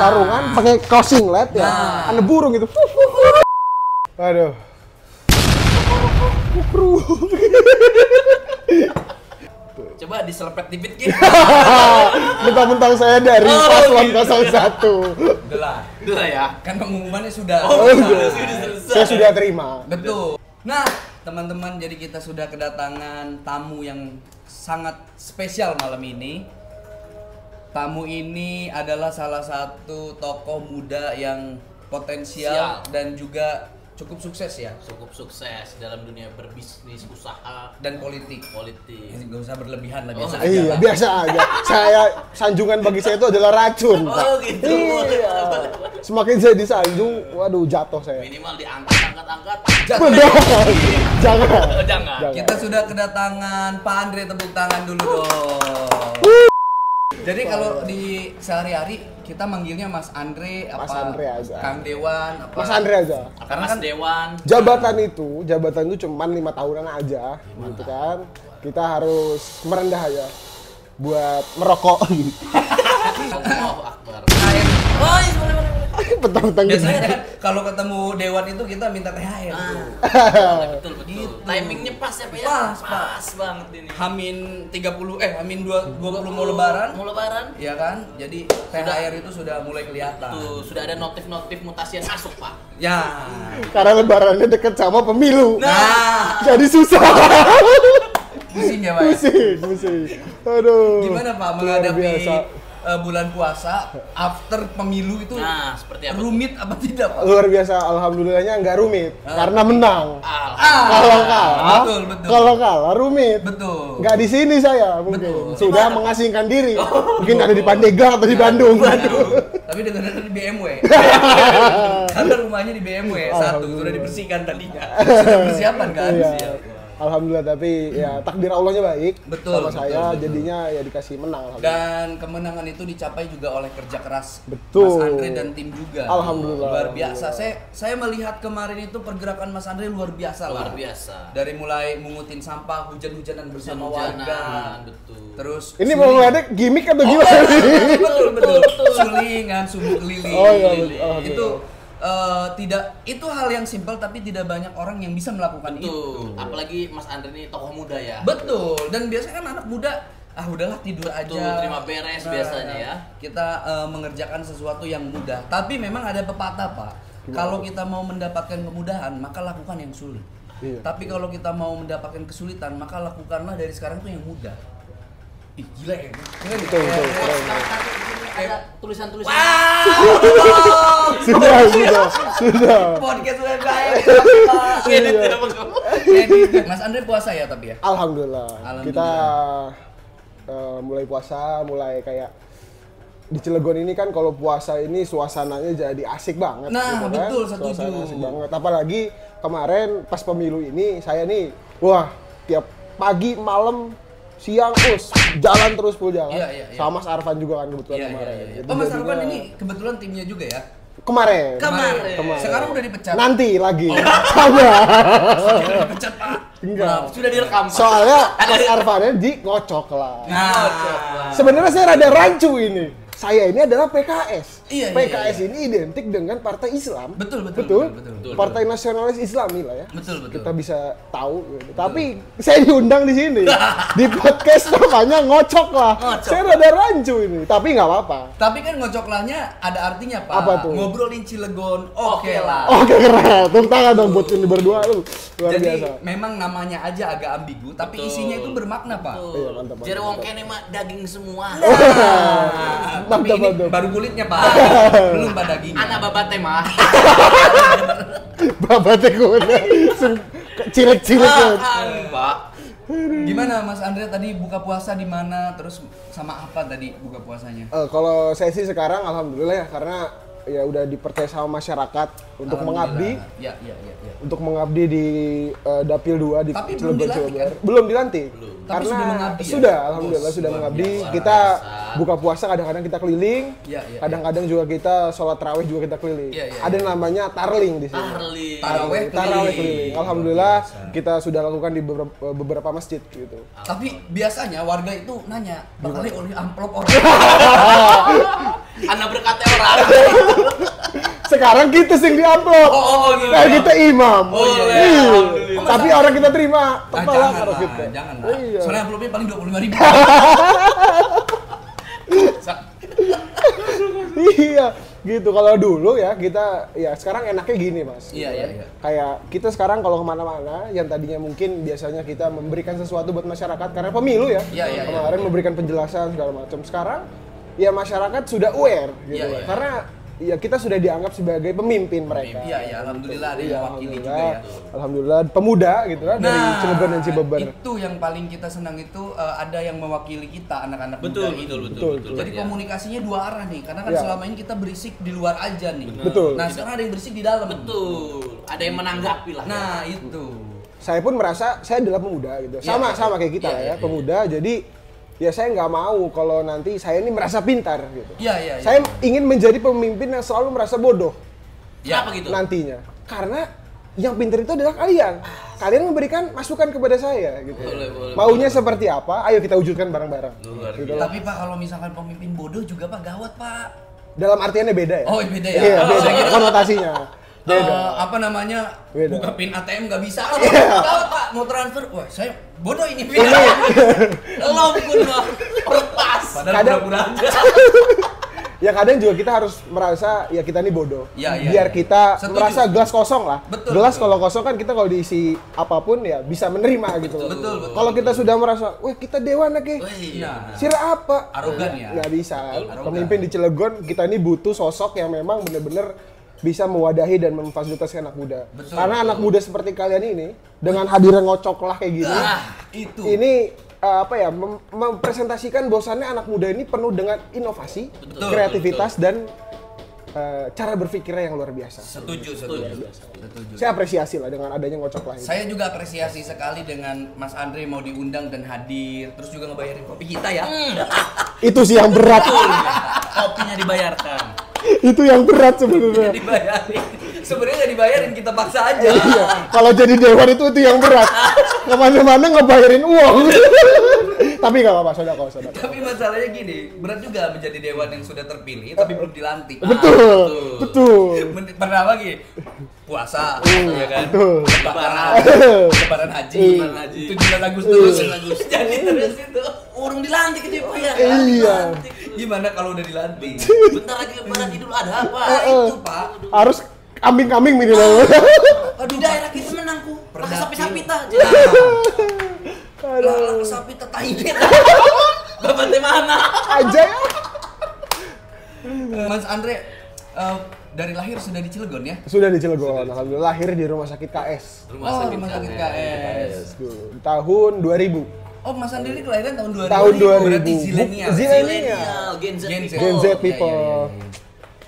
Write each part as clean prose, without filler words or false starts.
sarungan, pakai kaos singlet ya. Ada burung gitu. Aduh. Coba diselepet dikit gitu. Mentang-mentang saya dari paslon 01. Udah ya. Kan pengumumannya sudah. Sudah. selesai. Saya sudah terima. Betul. Nah, teman-teman, jadi kita sudah kedatangan tamu yang sangat spesial malam ini. Tamu ini adalah salah satu tokoh muda yang potensial dan juga cukup sukses ya. Cukup sukses dalam dunia berbisnis, usaha, Dan politik. Nggak usah berlebihan lah, biasa aja. Iya, lah. biasa aja. Saya sanjungan bagi saya itu adalah racun, Pak. Oh gitu. Iya. Semakin saya disanjung, waduh jatuh saya. Minimal diangkat. Jangan. Jangan. Kita sudah kedatangan Pak Andre, tepuk tangan dulu dong. Jadi kalau di sehari-hari kita manggilnya Mas Andre, Mas Andre aja. Kang Dewan, apa? Mas Andre aja. Karena Mas Dewan. Jabatan itu cuma 5 tahunan aja, gitu kan. Kita harus merendah aja buat merokok. Allahu Akbar. Oh, Petang-petang gitu. biasanya kan kalau ketemu Dewan itu kita minta THR. Betul. Gitu. Timingnya pas ya, Pak ya? Pas banget ini. Hamin 20 mau lebaran. Mau lebaran? Ya kan? Jadi THR itu sudah mulai kelihatan. Tuh, sudah ada notif mutasi yang masuk, Pak. Ya. Karena lebarannya deket sama pemilu. Nah, Jadi susah. pusing ya, Pak. Pusing. Aduh. Gimana Pak Luar menghadapi biasa. bulan puasa after pemilu itu? Nah, seperti apa? Rumit apa tidak, Pak? Luar biasa, alhamdulillahnya nggak rumit karena menang. Alhamdulillah. Kalau kalah rumit. Betul. Nggak di sini saya mungkin Betul. sudah mengasingkan diri. Mungkin ada di Pandeglang atau di Bandung. Tapi dengar-dengar di BMW. Karena rumahnya di BMW satu sudah dibersihkan tadinya. Sudah persiapan kan? Iya. Alhamdulillah, tapi ya takdir Allahnya baik Betul, sama saya, betul. jadinya ya dikasih menang. Alhamdulillah. Dan kemenangan itu dicapai juga oleh kerja keras Betul. Mas Andre dan tim juga. Alhamdulillah. Luar biasa. Saya melihat kemarin itu pergerakan Mas Andre luar biasa lah. Luar biasa. Dari mulai mungutin sampah, hujan-hujanan bersama warga. Betul. Terus Ini mau ngeledek gimmick atau gimana? betul. Sulingan, sumbu keliling. Oh iya, Keliling. alhamdulillah. Itu itu hal yang simpel tapi tidak banyak orang yang bisa melakukan itu. Betul. Apalagi Mas Andre ini tokoh muda ya. Betul. Dan biasanya kan anak muda udahlah tidur aja. Betul, terima beres biasanya ya. Kita mengerjakan sesuatu yang mudah. Tapi memang ada pepatah, Pak. Kalau kita mau mendapatkan kemudahan, maka lakukan yang sulit. Iya. Tapi kalau kita mau mendapatkan kesulitan, maka lakukanlah dari sekarang tuh yang mudah. Ih, gila ya. Keren, Betul. Ada tulisan-tulisan. Sudah. Podcast UMKM. Edit Iya. ya, Bang. Mas Andre puasa ya tapi ya? Alhamdulillah. Alhamdulillah. Kita mulai puasa, mulai kayak di Cilegon ini kan kalau puasa ini suasananya jadi asik banget. Nah, gitu kan. betul, setuju. Suasana asik banget. Apalagi kemarin pas pemilu ini saya nih, wah tiap pagi, malam, siang, jalan terus full jalan. Iya. Sama Mas Arfan juga kan kebetulan Iya. kemarin. Itu Oh, Mas jadinya- Arfan ini kebetulan timnya juga ya? Kemarin. Sekarang udah dipecat. Nanti lagi. Sabar. Sudah dipecat, Pak. Enggak. Sudah direkam. Pak. Soalnya Mas Arfannya ngocok lah. Nah, Sebenarnya saya rada rancu ini. Saya ini adalah PKS. Iya, PKS iya. ini identik dengan Partai Islam. Betul. Partai Nasionalis Islami lah ya. Betul. Kita bisa tahu. Gitu. Tapi saya diundang di sini. Di podcast namanya ngocok lah. Ngocok. Saya rada rancu ini. Tapi nggak apa-apa. Tapi kan ngocoklahnya ada artinya, Pak. Apa tuh? Ngobrolin Cilegon, oke lah. Oke, keren. Tepuk tangan dong buat ini berdua lu. Luar Jadi biasa. memang namanya aja agak ambigu, tapi Betul. isinya itu bermakna, Pak. Iya, mantap. Jadi wong kene mah daging semua. Tapi Mantap, ini mantap. baru kulitnya, Pak. Belum Pak dagingnya. Anak babat teh mah. Babatnya kuda. Cilik-cilik. Pak. Gimana Mas Andre tadi buka puasa di mana? Terus sama apa tadi buka puasanya? Kalau saya sih sekarang alhamdulillah ya, karena ya udah dipercaya sama masyarakat untuk mengabdi, Ya. untuk mengabdi di Dapil 2 di Tapi belum Cilegon, Jawa dilantik, Barat. Belum dilantik. Tapi Karena sudah mengabdi ya? sudah, alhamdulillah sudah Luar mengabdi. biasa. Kita Buka puasa kadang-kadang kita keliling, Iya, iya, kadang-kadang juga kita sholat tarawih juga kita keliling. Iya, iya, Ada yang namanya tarling di sini. Tarling. Taraweh Tarawih keliling. keliling. Alhamdulillah kita sudah lakukan di beberapa masjid gitu. Tapi biasanya warga itu nanya, bakal oleh amplop orang. Anak berkata orang. Sekarang kita sing diamplop. Oh, gitu. Kayak kita imam. Oh, iya. Iya. Alhamdulillah. Tapi orang kita terima Nah, kepala jangan karo lah, kita. jangan lah. Iya. Soalnya amplopnya paling 25.000. Iya, gitu. Kalau dulu ya kita, ya sekarang enaknya gini mas. Iya, iya, iya. Kayak kita sekarang kalau kemana-mana, yang tadinya mungkin biasanya kita memberikan sesuatu buat masyarakat karena pemilu ya. Iya, iya, Kemarin memberikan penjelasan segala macam. Sekarang ya masyarakat sudah aware gitu. Iya, lah. iya. Karena ya kita sudah dianggap sebagai pemimpin mereka. Iya, iya, alhamdulillah ada Iya, yang mewakili juga alhamdulillah. ya. Alhamdulillah pemuda gitu lah dari Cilegon dan Cibeber. itu yang paling kita senang itu ada yang mewakili kita anak-anak Betul, muda ini. Betul. Jadi Iya. komunikasinya dua arah nih, karena kan Iya. selama ini kita berisik di luar aja nih. Betul. Nah sekarang ada yang berisik di dalam. Betul. Ada yang menanggapi lah. Nah itu. Saya pun merasa saya adalah pemuda gitu. Iya, Sama kayak kita iya, lah ya, iya, pemuda. Jadi ya saya nggak mau kalau nanti saya ini merasa pintar gitu. Iya, iya, iya. Saya ingin menjadi pemimpin yang selalu merasa bodoh Kenapa gitu? nantinya. Karena yang pintar itu adalah kalian. Kalian memberikan masukan kepada saya gitu. Boleh. Maunya seperti apa? Ayo kita wujudkan bareng-bareng. Luar Gitu. Tapi Pak kalau misalkan pemimpin bodoh juga Pak gawat Pak. Dalam artiannya beda ya? Oh beda ya. Iya, Oh, beda. saya kira, Konotasinya. Beda. apa namanya Beda. buka pin ATM nggak bisa. Iya. Gawat Pak mau transfer. Wah saya bodoh ini. Lo pun lo lepas. Padahal Kadang- pura-pura aja. Ya kadang juga kita harus merasa ya kita ini bodoh. Iya, iya, Biar iya. kita Setuju. merasa gelas kosong lah. Betul, Gelas betul. kalau kosong kan kita kalau diisi apapun ya bisa menerima gitu loh. Betul, betul, Kalau kita sudah merasa, wah kita dewan lagi. Iya. Sira apa? Arogan ya? Nggak bisa. Arogan. Pemimpin di Cilegon kita ini butuh sosok yang memang benar-benar bisa mewadahi dan memfasilitasi anak muda. Betul, Karena anak muda seperti kalian ini dengan hadirnya ngocok lah kayak gini, Itu. ini mempresentasikan bahwasannya anak muda ini penuh dengan inovasi, Betul, kreativitas dan cara berpikirnya yang luar biasa. Setuju. Saya apresiasi lah dengan adanya ngocok lah ini. Saya juga apresiasi sekali dengan Mas Andre mau diundang dan hadir, terus juga ngebayarin kopi kita ya. Itu sih yang berat. Kopinya dibayarkan. Itu yang berat sebenarnya. Dibayarin. Sebenarnya nggak dibayarin, kita paksa aja. Iya. Kalau jadi dewan itu yang berat. Kemana-mana ngebayarin uang. Tapi nggak apa-apa, sodako. Tapi masalahnya gini, berat juga menjadi dewan yang sudah terpilih tapi belum dilantik. Betul. Pernah lagi puasa, ya kan? Betul. Lebaran haji, Lebaran haji. 17 Agustus. 17 Agustus. Jadi terus itu Orang dilantik itu ya Pak ya. Iya. gimana kalau udah dilantik? Bentar lagi lebaran Idul Adha Pak. Nah, itu Pak. Harus kambing-kambing minimal. Di daerah kita menangku. Pakai Perdapil. sapi-sapi ta. Aduh. Sapi ta taibet. Bapak teh mana? Aja ya. Mas Andre dari lahir sudah di Cilegon ya? Sudah di Cilegon. Alhamdulillah lahir di rumah sakit KS. Rumah Oh, sakit rumah sakit KS. KS. Tahun 2000. Oh, Mas Andre ini kelahiran tahun 2000. Tahun 2000. Berarti zilenial. Zilenial, Gen Z Gen Z. people. Gen Z iya, people. iya.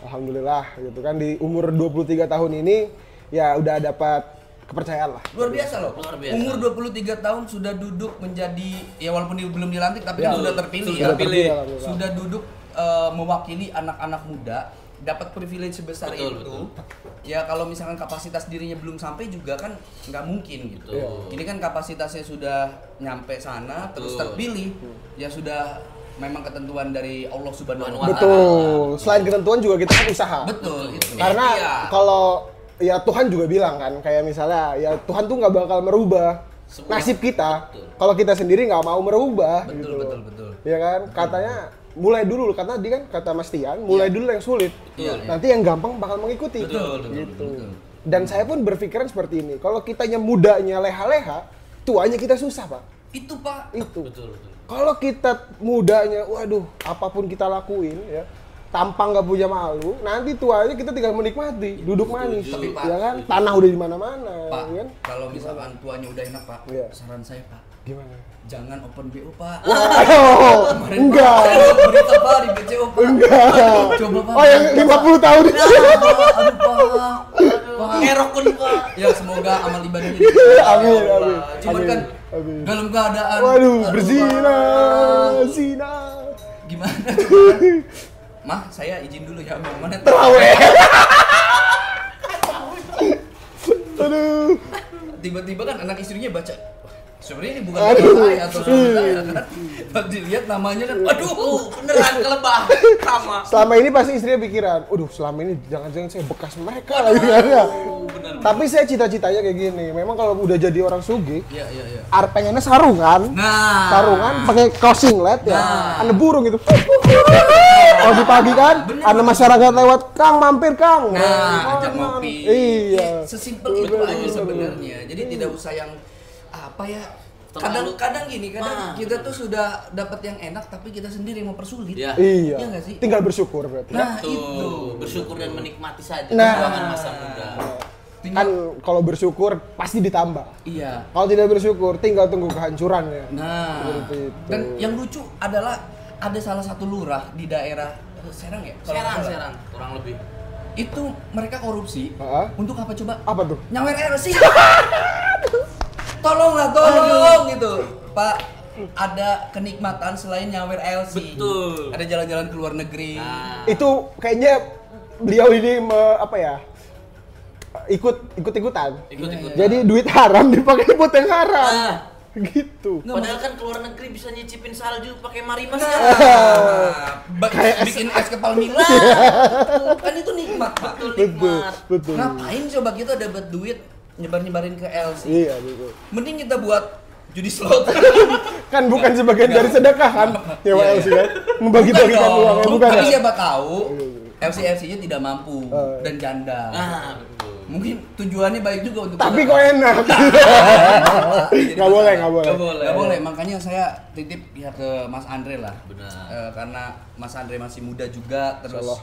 Alhamdulillah gitu kan di umur 23 tahun ini ya udah dapat kepercayaan lah. Luar biasa loh. Luar biasa. Umur 23 tahun sudah duduk menjadi ya walaupun belum dilantik tapi Ya, kan sudah terpilih sudah ya. terpilih. Alhamdulillah. Sudah duduk mewakili anak-anak muda, dapat privilege sebesar Betul, itu. Ya kalau misalkan kapasitas dirinya belum sampai juga kan nggak mungkin gitu. Betul. Ini kan kapasitasnya sudah nyampe sana terus Betul. terpilih. Ya sudah memang ketentuan dari Allah Subhanahu wa taala. Betul. Selain ketentuan juga kita kan usaha. Betul itu. Karena Iya. kalau ya Tuhan juga bilang kan kayak misalnya ya Tuhan tuh nggak bakal merubah Semua. nasib kita Betul. kalau kita sendiri nggak mau merubah gitu. Betul. Ya kan katanya mulai dulu karena dia kan kata Mas Tian mulai dulu yang sulit. Betul. Nanti yang gampang bakal mengikuti. Betul, gitu. betul. Dan saya pun berpikiran seperti ini. Kalau kitanya mudanya leha-leha, tuanya kita susah, Pak. Itu Pak. Itu. Betul. Kalau kita mudanya, waduh, apapun kita lakuin ya, tampang nggak punya malu, nanti tuanya kita tinggal menikmati, duduk manis, Tapi, Pak, ya kan? Tanah udah di mana-mana, Pak, ya kan? kalau misalkan tuanya udah enak Pak, Iya. saran saya Pak, Gimana? jangan open BO Pak. Oh, enggak. Saya lihat berita Pak di BCO Pak. Enggak. Aduh, coba Pak. Oh, yang 50 tahun itu. Aduh Pak. Pak. Erok pun Pak. Ya semoga amal ibadahnya diterima. Amin, Ya Allah. amin. Cuman Amin, kan amin. dalam keadaan Waduh, aduh, berzina, Pak. zina. Gimana coba? Mah, saya izin dulu ya, mau mana? Terawih. Aduh. Tiba-tiba kan anak istrinya baca, "Wah, sebenarnya ini bukan Aduh. nama saya atau suami saya kan?" Pas dilihat namanya kan, aduh, Beneran kelebah sama. Selama ini pasti istrinya pikiran, "Aduh, selama ini jangan-jangan saya bekas mereka lagi kan ya." Bener. Tapi saya cita-citanya kayak gini. Memang kalau udah jadi orang sugih, iya. pengennya sarungan. Nah, Sarungan pakai kaos singlet ya. Nah. Ada burung gitu. Pagi-pagi kan, Bener. ada masyarakat lewat, "Kang, mampir, Kang." nah, ajak ngopi. Iya. Sesimpel itu aja sebenarnya. Jadi tidak usah yang apa ya. Kadang gini, kita tuh sudah dapat yang enak tapi kita sendiri yang mempersulit. Iya. Iya. Iya nggak sih? Tinggal bersyukur berarti. Nah, Tuh, itu. bersyukur dan menikmati saja Nah. perjuangan masa muda. Tinggal, Kan kalau bersyukur pasti ditambah. iya. Kalau tidak bersyukur tinggal tunggu kehancurannya. Nah, Seperti itu. dan yang lucu adalah ada salah satu lurah di daerah Serang ya? Kalau nggak salah. Serang, kurang lebih. Itu mereka korupsi. Heeh. Untuk apa coba? Apa tuh? Nyawer LC. Tolonglah, tolong gitu. Pak, ada kenikmatan selain nyawer LC. Betul. Ada jalan-jalan ke luar negeri. Nah, Itu kayaknya beliau ini apa ya? Ikut-ikutan. ikut-ikut. Jadi duit haram dipakai buat yang haram. Nah. Gitu. Padahal kan keluar negeri bisa nyicipin salju pakai marimas Nah, ya. bikin es kepal Milo. Kan itu nikmat, Pak. Betul Betul, nikmat. betul. Ngapain coba kita dapat duit nyebar-nyebarin ke LC? Iya, betul. Mending kita buat judi slot. Kan bukan sebagian dari sedekah kan? Nyewa Iya, LC kan? Membagi-bagikan dong. uangnya, bukan Tapi ya? siapa tahu LC-LC-nya tidak mampu dan janda. Nah, betul. Mungkin tujuannya baik juga untuk Tapi kita. kok enak. Jadi Nggak boleh, nggak boleh. Nggak boleh. Makanya saya titip ya ke Mas Andre lah. Benar. Karena Mas Andre masih muda juga, terus Insyaallah.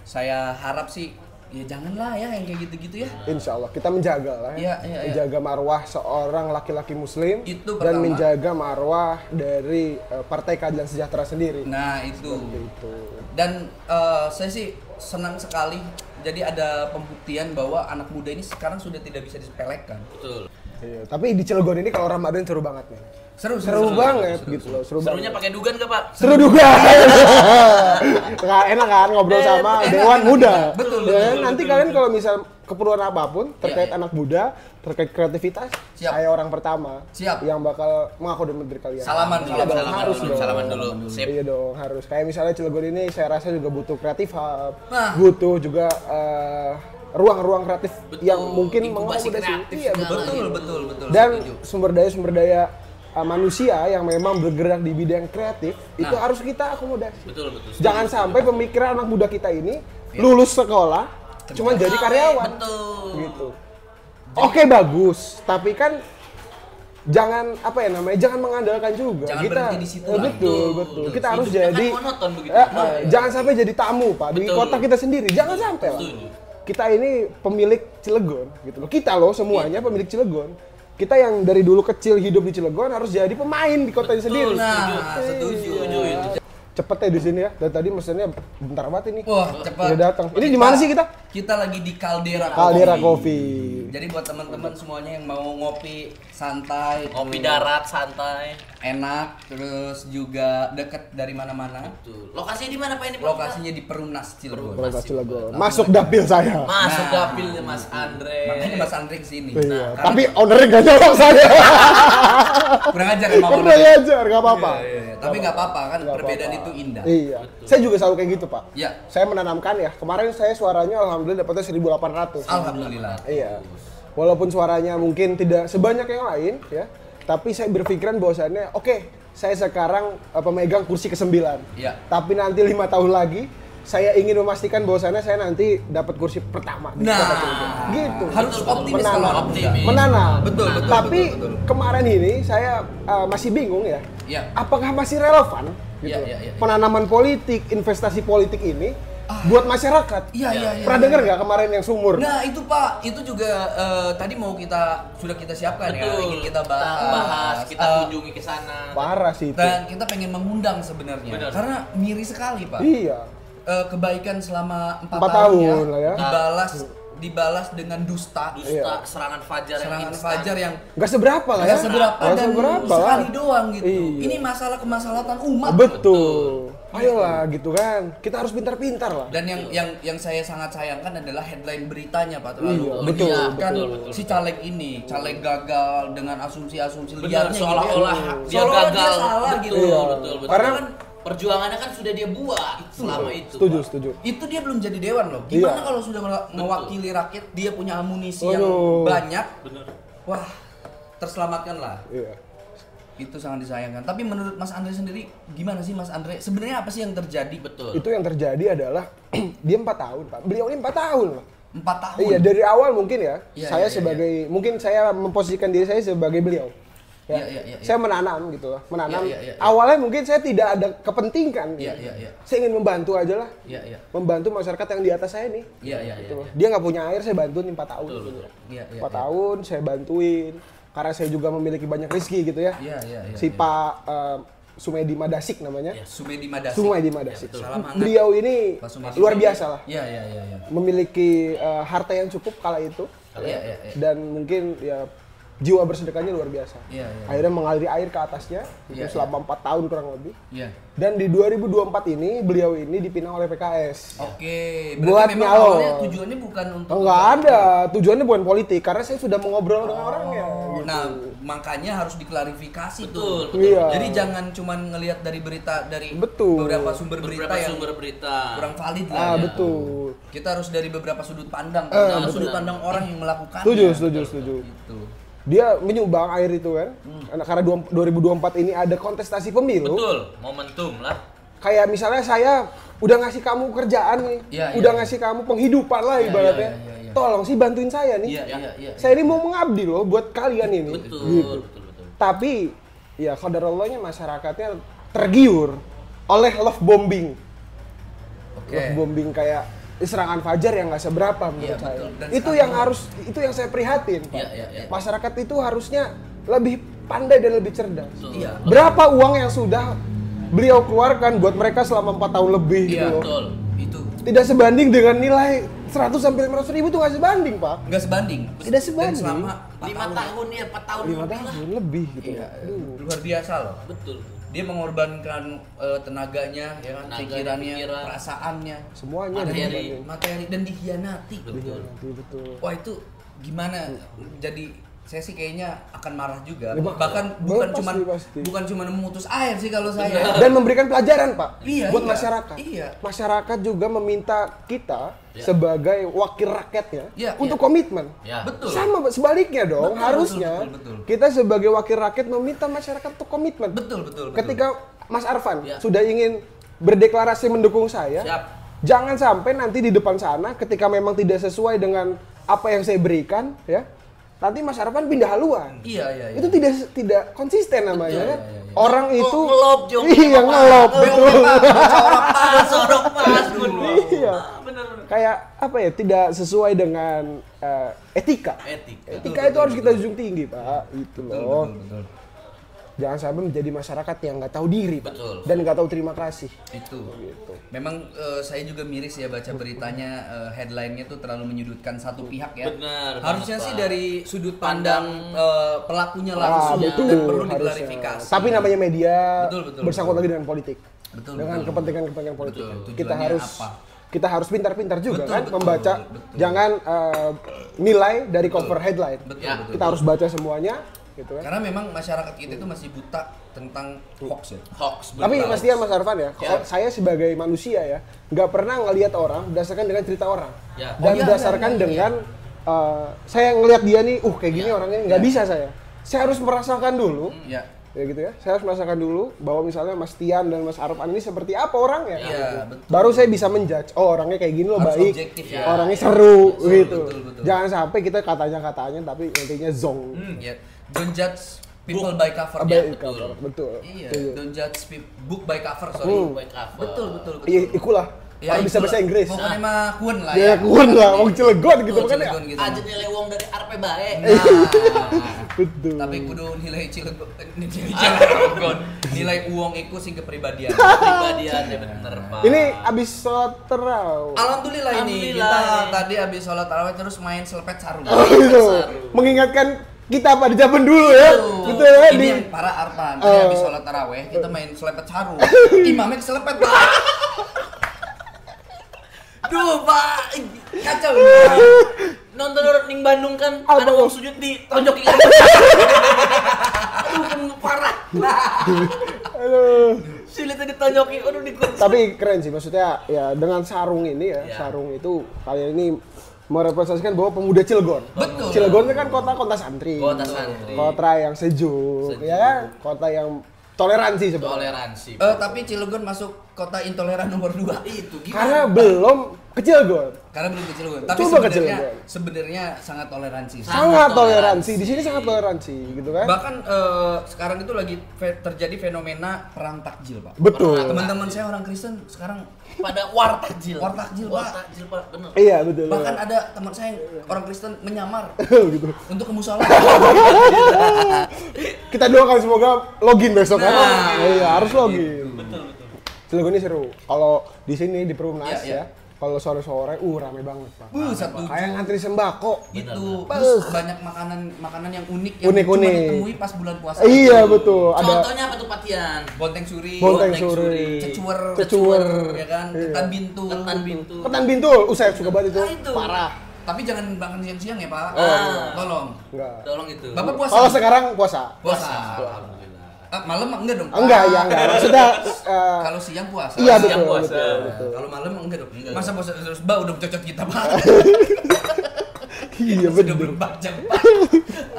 saya harap sih ya janganlah ya yang kayak gitu-gitu ya. Insya Allah kita menjaga lah ya. Iya. Menjaga marwah seorang laki-laki muslim Itu dan pertama. menjaga marwah dari Partai Keadilan Sejahtera sendiri. Nah itu. Gitu. Dan saya sih senang sekali. Jadi ada pembuktian bahwa anak muda ini sekarang sudah tidak bisa disepelekan. Betul. Iya, tapi di Cilegon ini kalau Ramadan seru banget nih. Seru Banget gitu loh, seru Serunya banget. pakai dugan gak, Pak? Seru juga. Nggak enak kan ngobrol sama enak, Dewan enak. Muda. Betul, Ya, betul, nanti kalian kalau misal keperluan apapun terkait Iya. anak muda, terkait kreativitas, Siap. saya orang pertama Siap. yang bakal mengakomodir kalian. Salaman, Iya dong, salaman harus dulu, dong. salaman dulu. Sip. Iya dong, harus. Kayak misalnya Cilegon ini saya rasa juga butuh kreatif hub, Nah. butuh juga ruang-ruang kreatif Betul, yang mungkin inkubasi mengakomodasi. kreatif Iya, segala betul. Betul. Dan setuju. sumber daya manusia yang memang bergerak di bidang kreatif itu Nah. harus kita akomodasi. Betul. Jangan sampai pemikiran anak muda kita ini lulus sekolah cuma jadi karyawan. Betul. Gitu. Oke bagus, tapi kan jangan apa ya namanya? Jangan mengandalkan juga. Jangan kita berhenti di situ lah. betul. Betul. Kita harus Hidupnya jadi kan monoton begitu. jangan sampai jadi tamu, Pak, di Betul. kota kita sendiri. Jangan sampai lah. Betul. Kita ini pemilik Cilegon gitu loh. Kita loh semuanya pemilik Cilegon. Kita yang dari dulu kecil hidup di Cilegon harus jadi pemain di kotanya sendiri. Nah, setuju. Itu. Cepet ya di sini ya. Dan tadi mesennya bentar banget ini. Wah, cepat. Udah datang. Ini di mana sih kita? Kita lagi di Caldera Caldera Coffee. Coffee. Jadi buat teman-teman semuanya yang mau ngopi santai, Kopi terus darat santai. enak, terus juga deket dari mana-mana. Betul. Lokasinya di mana, Pak ini? Pak? Lokasinya di Perumnas Cilegon. Perumnas Cilegon. Masuk dapil saya. Masuk Nah. dapilnya Mas Andre. Makanya Mas Andre kesini. Iya. Karena Tapi ownernya nggak nyolong saya. kurang ajar emang Pernah ownernya. ajar, nggak apa-apa. Iya. Tapi nggak apa-apa kan, Nggak perbedaan apa-apa. itu indah. Iya. Saya juga selalu kayak gitu, Pak. Iya. Saya menanamkan ya. Kemarin saya suaranya alhamdulillah dapatnya 1.800. Alhamdulillah. Iya. Walaupun suaranya mungkin tidak sebanyak yang lain ya, tapi saya berpikiran bahwasannya oke, saya sekarang pemegang kursi ke-9. Iya. Tapi nanti 5 tahun lagi saya ingin memastikan bahwasannya saya nanti dapat kursi pertama di Nah, Kota Cilegon. Gitu. harus optimis Menanam. kalau anak muda. Optimis. Menanam. Betul, betul, Tapi betul. kemarin ini saya masih bingung ya. Iya. Apakah masih relevan gitu? Iya. Penanaman politik, investasi politik ini buat masyarakat? Iya. Pernah dengar nggak kemarin yang sumur? Nah itu Pak, itu juga tadi mau sudah kita siapkan ya, Betul. ingin kita Kita bahas, kita Eh, kunjungi ke sana. Parah sih itu. Dan kita pengen mengundang sebenarnya, Benar. karena miris sekali Pak. Iya. Kebaikan selama 4 4 tahun, tahun lah ya. dibalas dengan dusta, Dusta, Iya. serangan fajar serangan instan. fajar yang Nggak seberapa lah ya. nggak seberapa Nggak dan seberapa lah. sekali doang gitu. Iya. Ini masalah kemaslahatan umat. Betul. Ayolah gitu kan. Kita harus pintar-pintar lah. Dan yang saya sangat sayangkan adalah headline beritanya Pak terlalu Iya, betul, menyiarkan betul. si caleg ini, caleg gagal dengan asumsi-asumsi Benar, liarnya seolah-olah gitu. dia Seolah-olah gagal. dia salah gitu. Iya. Betul. Karena- kan perjuangannya kan sudah dia buat selama itu. Setuju. Itu dia belum jadi dewan loh. Gimana Iya. kalau sudah mewakili rakyat, dia punya amunisi Waduh. yang banyak. Benar. Wah, terselamatkan lah. Iya. Itu sangat disayangkan. Tapi menurut Mas Andre sendiri, gimana sih Mas Andre? Sebenarnya apa sih yang terjadi? Betul. Itu yang terjadi adalah dia 4 tahun, Pak. Beliau ini 4 tahun, Pak. 4 tahun. Iya, dari awal mungkin ya. Iya, Saya iya, sebagai mungkin saya memposisikan diri saya sebagai beliau. Ya. Iya. Saya menanam gitu loh, menanam. Iya. Awalnya mungkin saya tidak ada kepentingan. Iya. Saya ingin membantu aja lah. Iya. Membantu masyarakat yang di atas saya nih. Iya. Gitu loh. Dia nggak punya air, saya bantuin 4 tahun. Betul, gitu. betul. Iya. 4 tahun saya bantuin. Karena saya juga memiliki banyak rezeki gitu ya. Iya. Si Pak Sumedi Madasik namanya. Iya. Sumedi Madasik. Sumedi Madasik. betul. Salam hangat. Beliau ini Pak Sumedi. luar biasa lah. Iya. Memiliki harta yang cukup kala itu. Iya. Dan mungkin ya jiwa bersedekahnya luar biasa. Iya. Akhirnya mengalir air ke atasnya itu Iya, selama 4 tahun kurang lebih. Iya. Dan di 2024 ini beliau ini dipinang oleh PKS. Oke, Buat berarti memang nyalon. awalnya tujuannya bukan untuk Enggak ada, tujuannya bukan politik karena saya sudah mengobrol dengan orangnya. Gitu. Nah, makanya harus diklarifikasi Betul. tuh. Iya. Jadi jangan cuman ngelihat dari berita dari Betul. beberapa sumber berita Beberapa yang sumber berita. kurang valid lah. Ah, ya. betul. Kita harus dari beberapa sudut pandang, betul. sudut pandang orang yang melakukannya. Setuju. Gitu. Dia menyumbang air itu kan. Karena 2024 ini ada kontestasi pemilu. Betul. Momentum lah. Kayak misalnya saya udah ngasih kamu kerjaan nih, Iya, udah iya. ngasih kamu penghidupan lah ibaratnya. iya. Tolong sih bantuin saya nih. Iya. Saya ini mau mengabdi loh buat kalian ini. Betul. Gitu. Betul. Tapi ya qadarallahnya masyarakatnya tergiur oleh love bombing. Oke. Love bombing kayak serangan fajar yang nggak seberapa menurut Iya, saya. betul. Dan Itu sekarang- itu yang saya prihatin, Pak. Iya. Masyarakat itu harusnya lebih pandai dan lebih cerdas. Betul. Iya. Berapa uang yang sudah beliau keluarkan buat mereka selama 4 tahun lebih gitu Iya, loh. Betul. Itu Tidak sebanding dengan nilai 100 sampai 500 ribu itu nggak sebanding, Pak. nggak sebanding. Tidak sebanding. Dan selama 5 tahun ya, 4 tahun 5 lebih lah. tahun lebih gitu. Iya, Aduh. luar biasa loh. Betul. Dia mengorbankan tenaganya, ya kan, Tenaganya, pikirannya, pikiran. perasaannya, Semuanya materi dan dikhianati. Betul. Betul. Wah itu gimana? Jadi saya sih kayaknya akan marah juga. Ya, Bahkan pasti. bukan cuman memutus air sih kalau saya. Dan memberikan pelajaran, Pak, Iya, buat iya. masyarakat. Iya. Masyarakat juga meminta kita Ya. sebagai wakil rakyatnya Iya, untuk iya. komitmen. Ya. Betul. Sama sebaliknya dong, Betul, harusnya betul. kita sebagai wakil rakyat meminta masyarakat untuk komitmen. Betul. Ketika Mas Arfan Ya. sudah ingin berdeklarasi mendukung saya, Siap. jangan sampai nanti di depan sana ketika memang tidak sesuai dengan apa yang saya berikan, ya, nanti Mas Arfan pindah haluan. Iya. Itu tidak konsisten namanya kan? iya. Orang itu ngelop, Jong. iya ngelop betul. Sorok pas dulu. Iya. Benar. Kayak apa ya, tidak sesuai dengan etika. Etika itu harus kita junjung tinggi, Pak. Itu loh. Betul. Jangan sampai menjadi masyarakat yang nggak tahu diri, Pak. Betul. Dan nggak tahu terima kasih. Itu. Gitu. Memang saya juga miris ya baca beritanya, headline-nya tuh terlalu menyudutkan satu pihak ya. Benar Harusnya banget, sih Pak. dari sudut pandang pelakunya Ah, langsung betul, dan perlu harusnya. diklarifikasi. Tapi namanya media Betul, bersangkut betul. lagi dengan politik. Betul, Dengan betul. kepentingan politik. Betul, Kita tujuannya harus apa? kita harus pintar-pintar juga Betul, kan betul, membaca. betul. Jangan nilai dari cover headline. Betul, Ya. betul. Kita harus baca semuanya gitu kan. Karena memang masyarakat kita itu masih buta tentang hoax ya. Hoax. Tapi betul. Mas Tian, Mas Arfan ya, Ya. saya sebagai manusia ya, nggak pernah ngelihat orang berdasarkan dengan cerita orang. Ya. Dan Oh, iya, berdasarkan iya, iya. dengan saya ngelihat dia nih, kayak gini orangnya nggak bisa saya. Saya harus merasakan dulu, Ya. ya gitu ya. Saya harus merasakan dulu bahwa misalnya Mas Tian dan Mas Arfan ini seperti apa orangnya. Iya, gitu. betul. Baru saya bisa menjudge, orangnya kayak gini loh, Harus baik, objektif ya. orangnya seru Betul, gitu. betul. Jangan sampai kita katanya tapi nantinya zong. Ya. Don't judge people by cover. Baik, Ya, betul. Betul. Iya, Setuju. don't judge book by cover, sorry. By cover. Betul. Iya, ikulah. Ya, Kalau bisa itulah. bahasa Inggris. Pokoknya mah kun lah Ya, kuan lah, wong Cilegon gitu Betul, kan ya. Cilegon gitu. Aja nilai uang dari RP baik. Nah, Betul. tapi kudu nilai Cilegon. Nilai uang itu sing kepribadian. Kepribadian ya bener, Pak. Ini abis sholat terawih. Alhamdulillah ini Alhamdulillah. kita tadi habis sholat tarawih terus main selepet sarung. Gitu. Mengingatkan kita pada zaman dulu ya. Tuh, Gitu ya. ini yang para Arpan, tadi habis sholat taraweh kita main selepet sarung. Imamnya keselepet, Pak. Duh, Pak. Kacau. Nonton orang Ning Bandung kan Apa? ada orang sujud di tonjokin. Aduh, kan parah. Aduh. Silitnya ditonjokin, aduh dikunci. Tapi keren sih, maksudnya ya dengan sarung ini ya, Ya. sarung itu kalian ini merepresentasikan bahwa pemuda Cilegon. Betul. Cilegon itu kan kota santri. Kota santri. Kota yang sejuk, ya kan? Kota yang toleransi sebenarnya. Toleransi. Tapi Cilegon masuk kota intoleran nomor 2. Itu Karena gimana? belum ke Cilegon. Karena belum ke Cilegon. Tapi Coba ke sebenarnya Cilegon. sebenarnya sangat toleransi. Sangat toleransi. toleransi. Di sini sangat toleransi, gitu kan? Bahkan sekarang itu lagi terjadi fenomena perang takjil, Pak. Betul. Teman-teman saya orang Kristen sekarang Pada war takjil. War takjil, Pak. War takjil, Pak. Bener. Iya, betul. bahkan ada teman saya orang Kristen menyamar gitu. untuk ke musola. Kita doakan semoga login besok kan? Nah, Iya, harus login. Betul, betul. Cilegon ini seru. Kalau di sini di Perumnas Iya, iya. ya, kalau sore-sore rame banget, Pak. Satu Kayak ngantri sembako. itu Benar. terus banyak makanan yang unik yang Unik-unik. cuma ditemui pas bulan puasa. Iya, betul. Ada Contohnya apa tuh Patian? Bonteng suri, bonteng Bonteng suri, cecuwer, cecuwer, ya kan, Iya. ketan bintul. Ketan bintu. ketan bintul. Saya suka banget itu. Ah, itu. Parah. Tapi jangan makan siang-siang ya, Pak. Ah. Tolong. Enggak. Tolong itu. Bapak puasa? Kalau sekarang puasa. Puasa. Alhamdulillah. Malam enggak dong? Pak? Enggak, ya enggak. Maksudnya Kalau siang puasa. iya siang betul, puasa. betul, betul. Kalau malam enggak dong. Enggak. Masa puasa terus bau udah cocok kita, Pak. Iya Sudah betul. berubah jam, Pak.